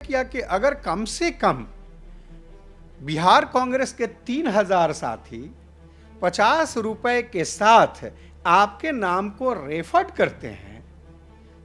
किया कि अगर कम से कम बिहार कांग्रेस के 3000 साथी 50 रुपए के साथ आपके नाम को रेफर करते हैं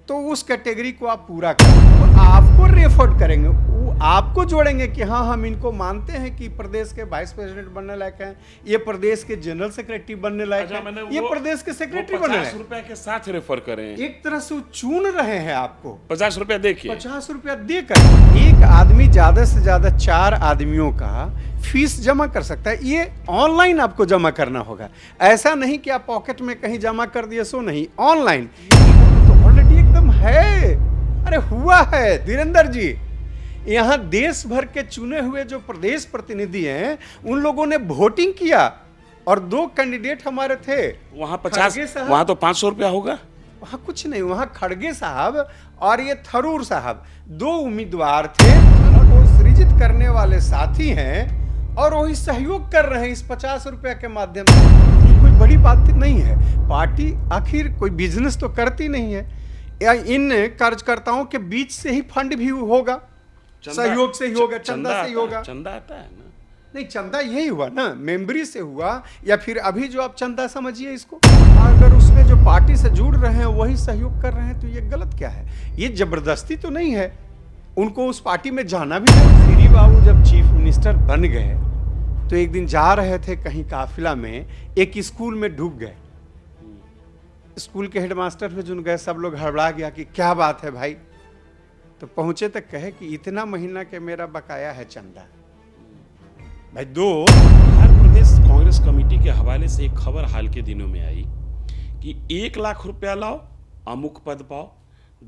तो उस कैटेगरी को आप पूरा करेंगे, तो आपको रेफर करेंगे, वो आपको जोड़ेंगे कि हाँ हम इनको मानते हैं कि प्रदेश के वाइस प्रेसिडेंट बनने लायक हैं, ये प्रदेश के जनरल सेक्रेटरी बनने लायक हैं, ये प्रदेश के सेक्रेटरी बनने लायक। 50 रुपए के साथ रेफर करें, एक तरह से वो चुन रहे हैं आपको। 50 रुपया देखिए, 50 रुपया देकर एक आदमी ज्यादा से ज्यादा 4 आदमियों का फीस जमा कर सकता है। ये ऑनलाइन आपको जमा करना होगा, ऐसा नहीं कि आप पॉकेट में कहीं जमा कर दिए, सो नहीं, ऑनलाइन तो ऑलरेडी एकदम है। अरे हुआ है धीरेन्द्र जी, यहाँ देश भर के चुने हुए जो प्रदेश प्रतिनिधि हैं उन लोगों ने वोटिंग किया और 2 कैंडिडेट हमारे थे वहां 50, वहां तो 500 रुपया होगा। वहां कुछ नहीं, वहां खड़गे साहब और ये थरूर साहब 2 उम्मीदवार थे और सृजित करने वाले साथी हैं और वही सहयोग कर रहे हैं इस 50 रुपया के माध्यम से। ये कोई बड़ी बात नहीं है। पार्टी आखिर कोई बिजनेस तो करती नहीं है, या इन कार्यकर्ताओं के बीच से ही फंड भी होगा, सहयोग से ही होगा, चंदा से ही होगा। चंदा आता है ना? नहीं, चंदा यही हुआ ना, मेंबरी से हुआ, या फिर अभी जो आप चंदा समझिए इसको, अगर उसमें जो पार्टी से जुड़ रहे हैं वही सहयोग कर रहे हैं तो ये गलत क्या है? ये जबरदस्ती तो नहीं है, उनको उस पार्टी में जाना भी है। श्री बाबू जब चीफ मिनिस्टर बन गए तो एक दिन जा रहे थे कहीं काफिला में, एक स्कूल में डूब गए। स्कूल के हेडमास्टर पे जुन गए, सब लोग हड़बड़ा गया कि क्या बात है भाई, तो पहुंचे तक कहे कि इतना महीना के मेरा बकाया है चंदा। भाई बिहार प्रदेश कांग्रेस कमेटी के हवाले से एक खबर हाल के दिनों में आई कि 1 लाख रुपया लाओ अमुक पद पाओ,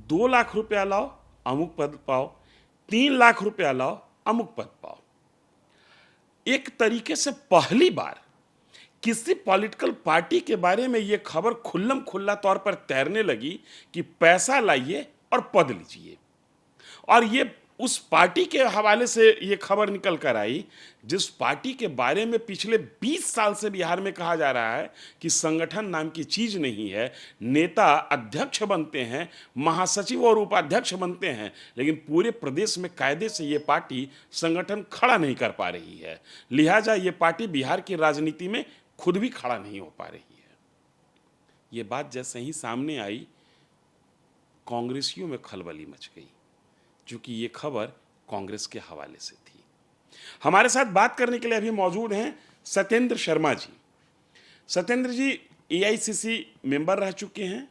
2 लाख रुपया लाओ अमुक पद पाओ, 3 लाख रुपया लाओ अमुक पद पाओ। एक तरीके से पहली बार किसी पॉलिटिकल पार्टी के बारे में यह खबर खुल्लम खुल्ला तौर पर तैरने लगी कि पैसा लाइए और पद लीजिए। और ये उस पार्टी के हवाले से ये खबर निकल कर आई जिस पार्टी के बारे में पिछले 20 साल से बिहार में कहा जा रहा है कि संगठन नाम की चीज नहीं है। नेता अध्यक्ष बनते हैं, महासचिव और उपाध्यक्ष बनते हैं, लेकिन पूरे प्रदेश में कायदे से ये पार्टी संगठन खड़ा नहीं कर पा रही है। लिहाजा ये पार्टी बिहार की राजनीति में खुद भी खड़ा नहीं हो पा रही है। ये बात जैसे ही सामने आई, कांग्रेसियों में खलबली मच गई, क्योंकि ये खबर कांग्रेस के हवाले से थी। हमारे साथ बात करने के लिए अभी मौजूद हैं सत्येंद्र शर्मा जी। सत्येंद्र जी एआईसीसी मेंबर रह चुके हैं,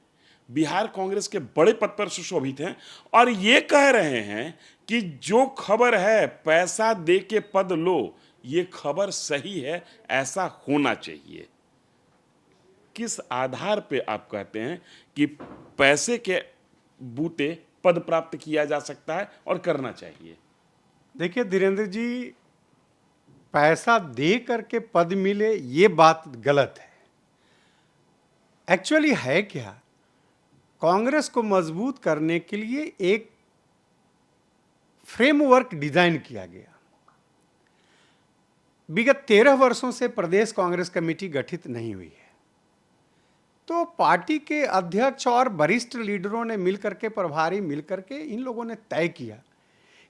बिहार कांग्रेस के बड़े पद पर सुशोभित हैं और ये कह रहे हैं कि जो खबर है पैसा दे के पद लो, ये खबर सही है, ऐसा होना चाहिए। किस आधार पे आप कहते हैं कि पैसे के बूते पद प्राप्त किया जा सकता है और करना चाहिए? देखिए धीरेन्द्र जी, पैसा दे करके पद मिले ये बात गलत है। एक्चुअली है क्या, कांग्रेस को मजबूत करने के लिए एक फ्रेमवर्क डिजाइन किया गया। विगत 13 वर्षों से प्रदेश कांग्रेस कमेटी गठित नहीं हुई है, तो पार्टी के अध्यक्ष और वरिष्ठ लीडरों ने मिलकर के, प्रभारी मिलकर के, इन लोगों ने तय किया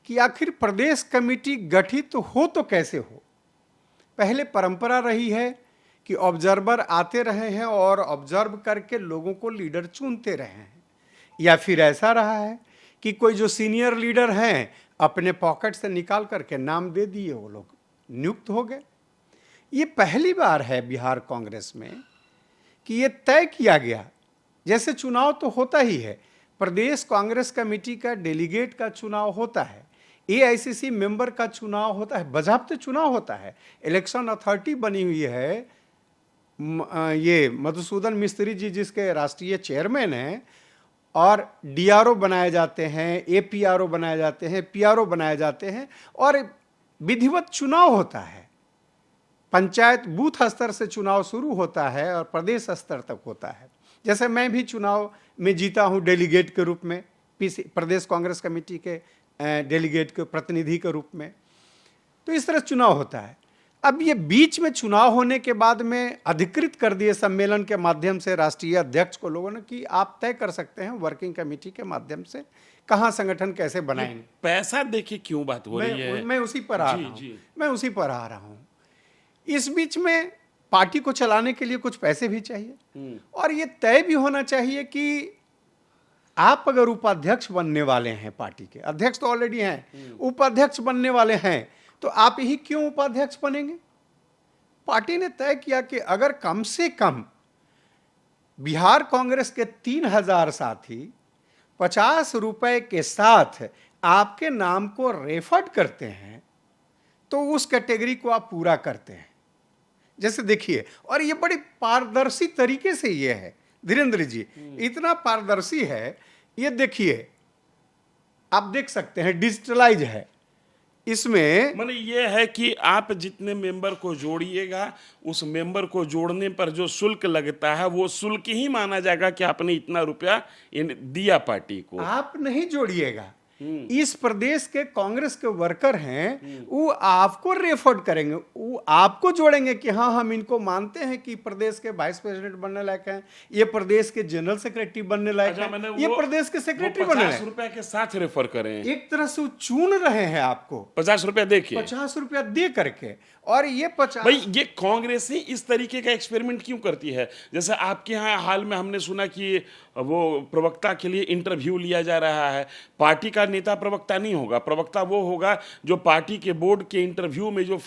कि आखिर प्रदेश कमेटी गठित हो तो कैसे हो। पहले परंपरा रही है कि ऑब्जर्वर आते रहे हैं और ऑब्जर्व करके लोगों को लीडर चुनते रहे हैं, या फिर ऐसा रहा है कि कोई जो सीनियर लीडर हैं अपने पॉकेट से निकाल करके नाम दे दिए, वो लोग नियुक्त हो गए। ये पहली बार है बिहार कांग्रेस में कि ये तय किया गया। जैसे चुनाव तो होता ही है, प्रदेश कांग्रेस कमेटी का डेलीगेट का चुनाव होता है, एआईसीसी मेंबर का चुनाव होता है, बाज़ाब्ते चुनाव होता है। इलेक्शन अथॉरिटी बनी हुई है, ये मधुसूदन मिस्त्री जी जिसके राष्ट्रीय चेयरमैन हैं, और डीआरओ बनाए जाते हैं, एपीआरओ बनाए जाते हैं, पीआरओ बनाए जाते हैं, और विधिवत चुनाव होता है। पंचायत बूथ स्तर से चुनाव शुरू होता है और प्रदेश स्तर तक होता है। जैसे मैं भी चुनाव में जीता हूं डेलीगेट के रूप में, प्रदेश कांग्रेस कमेटी के डेलीगेट के प्रतिनिधि के रूप में, तो इस तरह चुनाव होता है। अब ये बीच में चुनाव होने के बाद में अधिकृत कर दिए सम्मेलन के माध्यम से राष्ट्रीय अध्यक्ष को लोगों ने कि आप तय कर सकते हैं वर्किंग कमेटी के माध्यम से कहाँ संगठन कैसे बनाएंगे। पैसा देखिए क्यों बात हो रही है। मैं उसी पर आ जी, रहा हूँ जी। मैं उसी पर आ रहा हूँ। इस बीच में पार्टी को चलाने के लिए कुछ पैसे भी चाहिए और ये तय भी होना चाहिए कि आप अगर उपाध्यक्ष बनने वाले हैं, पार्टी के अध्यक्ष तो ऑलरेडी हैं, उपाध्यक्ष बनने वाले हैं, तो आप ही क्यों उपाध्यक्ष बनेंगे। पार्टी ने तय किया कि अगर कम से कम बिहार कांग्रेस के 3000 साथी 50 रुपए के साथ आपके नाम को रेफर करते हैं तो उस कैटेगरी को आप पूरा करते हैं। जैसे देखिए, और ये बड़ी पारदर्शी तरीके से ये है धीरेन्द्र जी, इतना पारदर्शी है, ये देखिए आप देख सकते हैं, डिजिटलाइज है। इसमें माने ये है कि आप जितने मेंबर को जोड़िएगा, उस मेंबर को जोड़ने पर जो शुल्क लगता है वो शुल्क ही माना जाएगा कि आपने इतना रुपया दिया पार्टी को। आप नहीं जोड़िएगा, इस प्रदेश के कांग्रेस के वर्कर हैं, वो आपको रेफर करेंगे, वो आपको जोड़ेंगे कि हाँ हम इनको मानते हैं कि प्रदेश के वाइस प्रेसिडेंट बनने लायक हैं, ये प्रदेश के जनरल सेक्रेटरी बनने लायक हैं, ये प्रदेश के सेक्रेटरी बनने लायक। 50 रुपए के साथ रेफर करें, एक तरह से वो चुन रहे हैं आपको 50 रुपया देखिए, 50 रुपया दे करके। और ये 50, भाई ये कांग्रेस ही इस तरीके का एक्सपेरिमेंट क्यों करती है। जैसे आपके यहाँ हाल में हमने सुना कि वो प्रवक्ता के लिए इंटरव्यू लिया जा रहा है। पार्टी का नेता प्रवक्ता नहीं होगा, प्रवक्ता वो होगा जो पार्टी के बोर्ड के इंटरव्यू में जो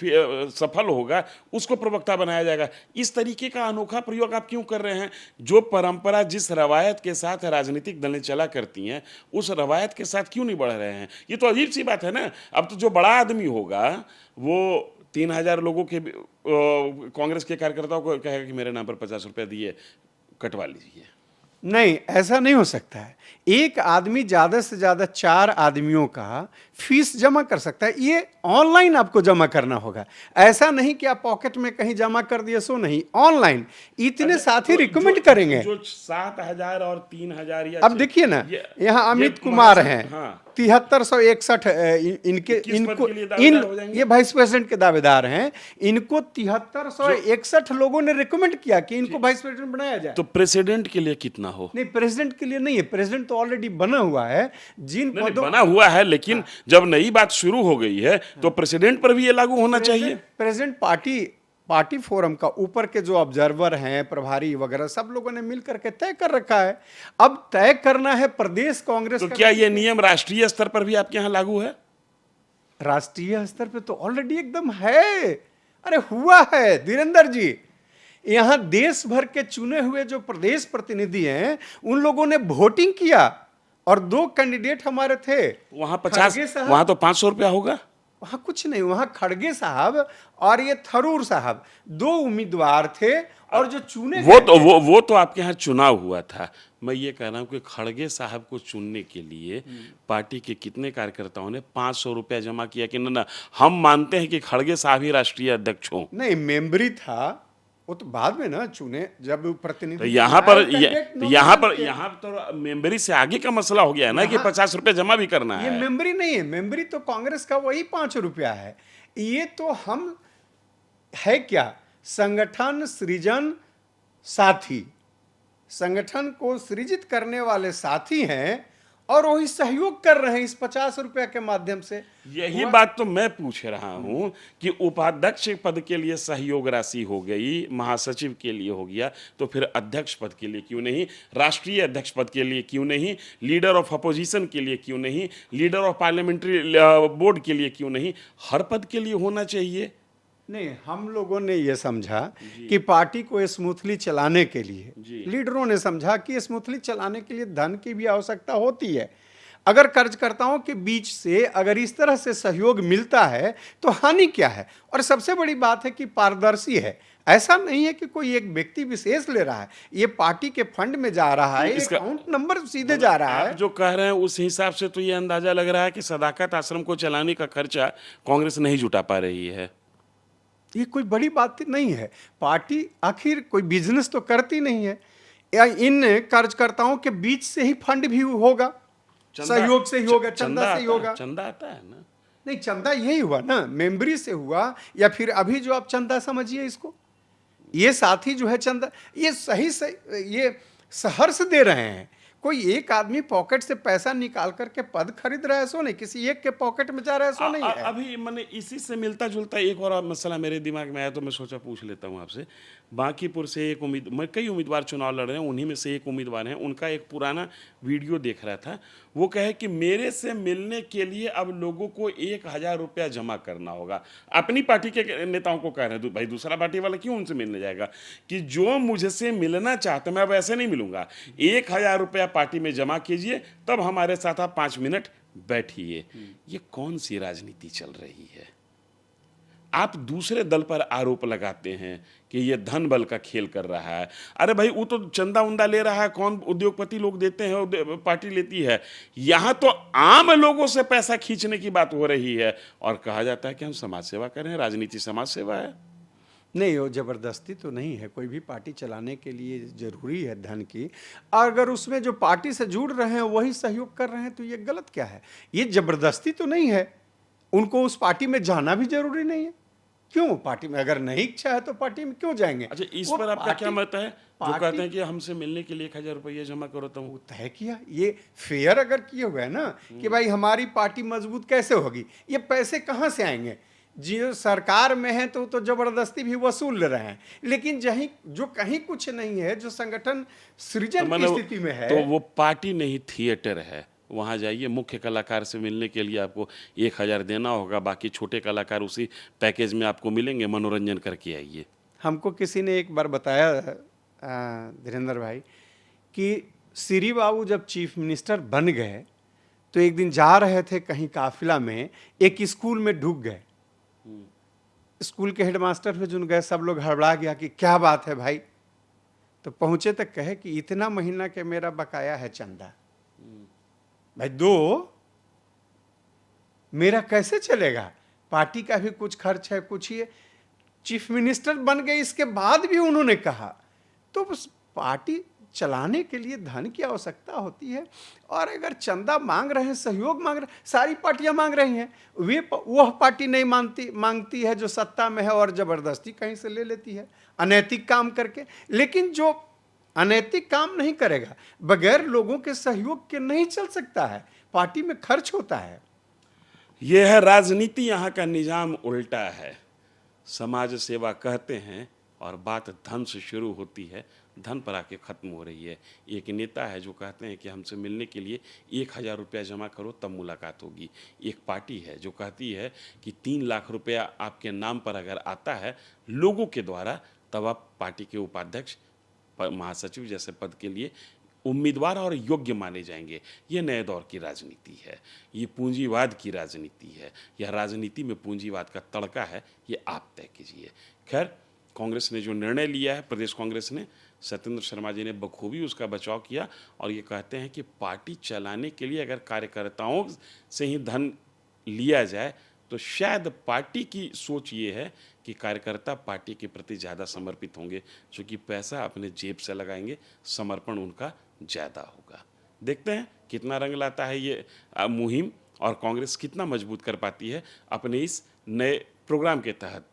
सफल होगा उसको प्रवक्ता बनाया जाएगा। इस तरीके का अनोखा प्रयोग आप क्यों कर रहे हैं। जो परंपरा जिस रवायत के साथ राजनीतिक दलें चला करती हैं उस रवायत के साथ क्यों नहीं बढ़ रहे हैं। ये तो अजीब सी बात है ना। अब तो जो बड़ा आदमी होगा वो 3000 लोगों के कांग्रेस के कार्यकर्ताओं को कहेगा कि मेरे नाम पर 50 रुपया दिए, कटवा लीजिए। नहीं, ऐसा नहीं हो सकता है। एक आदमी ज्यादा से ज्यादा 4 आदमियों का फीस जमा कर सकता है। ये ऑनलाइन आपको जमा करना होगा, ऐसा नहीं कि आप पॉकेट में कहीं जमा कर दिए, सो नहीं, ऑनलाइन। इतने साथी रिकमेंड करेंगे जो 7000 और 3000 या अब देखिए ना, यहाँ अमित कुमार हैं, हाँ। 7361 इनको ये वाइस प्रेसिडेंट के दावेदार हैं। इनको 7361 लोगों ने रिकमेंड किया कि इनको वाइस प्रेसिडेंट बनाया जाए। तो प्रेसिडेंट के लिए कितना हो। नहीं, प्रेसिडेंट के लिए नहीं है, प्रेसिडेंट तो ऑलरेडी बना हुआ है। जिन पदों बना हुआ है, लेकिन जब नई बात शुरू हो गई है तो प्रेसिडेंट पर भी ये लागू होना चाहिए। प्रेसिडेंट पार्टी फोरम का ऊपर के जो ऑब्जर्वर हैं, प्रभारी वगैरह, सब लोगों ने मिलकर के तय कर रखा है। अब तय करना है प्रदेश कांग्रेस तो का। क्या ये नियम राष्ट्रीय स्तर पर भी आपके यहाँ लागू है। राष्ट्रीय स्तर पे तो ऑलरेडी एकदम है। अरे हुआ है धीरेन्द्र जी, यहां देश भर के चुने हुए जो प्रदेश प्रतिनिधि हैं उन लोगों ने वोटिंग किया और 2 कैंडिडेट हमारे थे। वहां 50, वहां तो 500 रुपया होगा। वहां कुछ नहीं, वहां खड़गे साहब और ये थरूर साहब 2 उम्मीदवार थे और जो चुने वो तो आपके यहाँ चुनाव हुआ था। मैं ये कह रहा हूँ कि खड़गे साहब को चुनने के लिए पार्टी के कितने कार्यकर्ताओं ने 500 रुपया जमा किया कि ना हम मानते हैं कि खड़गे साहब ही राष्ट्रीय अध्यक्ष हों। नहीं, मेंबरी था वो तो बाद में ना चुने, जब प्रतिनिधि। तो यहाँ तो मेंबरी से आगे का मसला हो गया है ना कि 50 रुपया जमा भी करना है। ये मेंबरी नहीं है, मेंबरी तो कांग्रेस का वही 5 रुपया है। ये तो हम है क्या, संगठन सृजन साथी, संगठन को सृजित करने वाले साथी हैं और वही सहयोग कर रहे हैं इस 50 रुपया के माध्यम से। यही बात तो मैं पूछ रहा हूं कि उपाध्यक्ष पद के लिए सहयोग राशि हो गई, महासचिव के लिए हो गया, तो फिर अध्यक्ष पद के लिए क्यों नहीं, राष्ट्रीय अध्यक्ष पद के लिए क्यों नहीं, लीडर ऑफ अपोजिशन के लिए क्यों नहीं, लीडर ऑफ पार्लियामेंट्री बोर्ड के लिए क्यों नहीं, हर पद के लिए होना चाहिए। नहीं, हम लोगों ने यह समझा कि पार्टी को स्मूथली चलाने के लिए, लीडरों ने समझा कि स्मूथली चलाने के लिए धन की भी आवश्यकता होती है। अगर कार्यकर्ताओं के बीच से अगर इस तरह से सहयोग मिलता है तो हानि क्या है। और सबसे बड़ी बात है कि पारदर्शी है, ऐसा नहीं है कि कोई एक व्यक्ति विशेष ले रहा है, ये पार्टी के फंड में जा रहा है, अकाउंट नंबर सीधे जा रहा है। जो कह रहे हैं उस हिसाब से तो ये अंदाजा लग रहा है कि सदाकत आश्रम को चलाने का खर्चा कांग्रेस नहीं जुटा पा रही है। ये कोई बड़ी बात नहीं है। पार्टी आखिर कोई बिजनेस तो करती नहीं है, या इन कार्यकर्ताओं के बीच से ही फंड भी होगा, सहयोग से ही होगा, चंदा से ही होगा। चंदा आता है ना। नहीं, चंदा यही हुआ ना, मेंबरी से हुआ, या फिर अभी जो आप चंदा समझिए इसको, ये साथी जो है चंदा, ये सही से ये सहर्ष दे रहे हैं। कोई एक आदमी पॉकेट से पैसा निकाल करके पद खरीद रहा है सो नहीं, किसी एक के पॉकेट में जा रहा है सो नहीं है। अभी मैंने इसी से मिलता जुलता एक और मसला मेरे दिमाग में आया तो मैं सोचा पूछ लेता हूँ आपसे। बांकीपुर से एक मैं कई उम्मीदवार चुनाव लड़ रहे हैं, उन्हीं में से एक उम्मीदवार हैं, उनका एक पुराना वीडियो देख रहा था। वो कहे कि मेरे से मिलने के लिए अब लोगों को 1,000 रुपया जमा करना होगा। अपनी पार्टी के नेताओं को कह रहे हैं, भाई दूसरा पार्टी वाला क्यों उनसे मिलने जाएगा, कि जो मुझसे मिलना चाहते मैं अब ऐसे नहीं मिलूंगा, 1,000 रुपया पार्टी में जमा कीजिए, तब हमारे साथ आप 5 मिनट बैठिए। ये कौन सी राजनीति चल रही है? आप दूसरे दल पर आरोप लगाते हैं कि ये धन बल का खेल कर रहा है। अरे भाई वो तो चंदा उंदा ले रहा है, कौन उद्योगपति लोग देते हैं, पार्टी लेती है। यहां तो आम लोगों से पैसा खींचने की बात हो रही है और कहा जाता है कि हम समाज सेवा कर रहे हैं। राजनीति समाज सेवा है? नहीं, वो जबरदस्ती तो नहीं है। कोई भी पार्टी चलाने के लिए जरूरी है धन की, और अगर उसमें जो पार्टी से जुड़ रहे हैं वही सहयोग कर रहे हैं तो ये गलत क्या है? ये जबरदस्ती तो नहीं है। उनको उस पार्टी में जाना भी जरूरी नहीं है। क्यों? पार्टी में अगर नहीं इच्छा है तो पार्टी में क्यों जाएंगे? अच्छा, इस वो पर आपका क्या मत है? जो पार्टी कहते हैं कि हमसे मिलने के लिए 1,000 रुपया जमा करो, तो वो तय किया, ये फेयर अगर किए हुए है ना कि भाई हमारी पार्टी मजबूत कैसे होगी, ये पैसे कहाँ से आएंगे? जो सरकार में है तो जबरदस्ती भी वसूल रहे हैं, लेकिन जहीं जो कहीं कुछ नहीं है, जो संगठन सृजन की स्थिति में है, तो वो पार्टी नहीं थिएटर है। वहाँ जाइए, मुख्य कलाकार से मिलने के लिए आपको 1,000 देना होगा, बाकी छोटे कलाकार उसी पैकेज में आपको मिलेंगे, मनोरंजन करके आइए। हमको किसी ने एक बार बताया धीरेन्द्र भाई कि श्री बाबू जब चीफ मिनिस्टर बन गए तो एक दिन जा रहे थे कहीं काफिला में, एक स्कूल में ढुक गए। स्कूल के हेडमास्टर पे जुन गए, सब लोग हड़बड़ा गया कि क्या बात है भाई। तो पहुंचे तक कहे कि इतना महीना के मेरा बकाया है चंदा, भाई दो, मेरा कैसे चलेगा? पार्टी का भी कुछ खर्च है, कुछ ये चीफ मिनिस्टर बन गए, इसके बाद भी उन्होंने कहा। तो उस पार्टी चलाने के लिए धन की आवश्यकता होती है, और अगर चंदा मांग रहे हैं, सहयोग मांग रहे हैं, सारी पार्टियां मांग रही हैं, वह पार्टी नहीं मांगती है जो सत्ता में है और जबरदस्ती कहीं से ले लेती है अनैतिक काम करके। लेकिन जो अनैतिक काम नहीं करेगा, बगैर लोगों के सहयोग के नहीं चल सकता है, पार्टी में खर्च होता है। यह है राजनीति, यहाँ का निजाम उल्टा है। समाज सेवा कहते हैं और बात धन से शुरू होती है, धन पर आके ख़त्म हो रही है। एक नेता है जो कहते हैं कि हमसे मिलने के लिए 1,000 रुपया जमा करो तब मुलाकात होगी। एक पार्टी है जो कहती है कि 3 लाख रुपया आपके नाम पर अगर आता है लोगों के द्वारा, तब आप पार्टी के उपाध्यक्ष, महासचिव जैसे पद के लिए उम्मीदवार और योग्य माने जाएंगे। ये नए दौर की राजनीति है, ये पूंजीवाद की राजनीति है। यह राजनीति में पूंजीवाद का तड़का है, ये आप तय कीजिए। खैर, कांग्रेस ने जो निर्णय लिया है, प्रदेश कांग्रेस ने, सत्येंद्र शर्मा जी ने बखूबी उसका बचाव किया और ये कहते हैं कि पार्टी चलाने के लिए अगर कार्यकर्ताओं से ही धन लिया जाए तो शायद पार्टी की सोच ये है कि कार्यकर्ता पार्टी के प्रति ज़्यादा समर्पित होंगे, क्योंकि पैसा अपने जेब से लगाएंगे, समर्पण उनका ज़्यादा होगा। देखते हैं कितना रंग लाता है ये मुहिम और कांग्रेस कितना मजबूत कर पाती है अपने इस नए प्रोग्राम के तहत।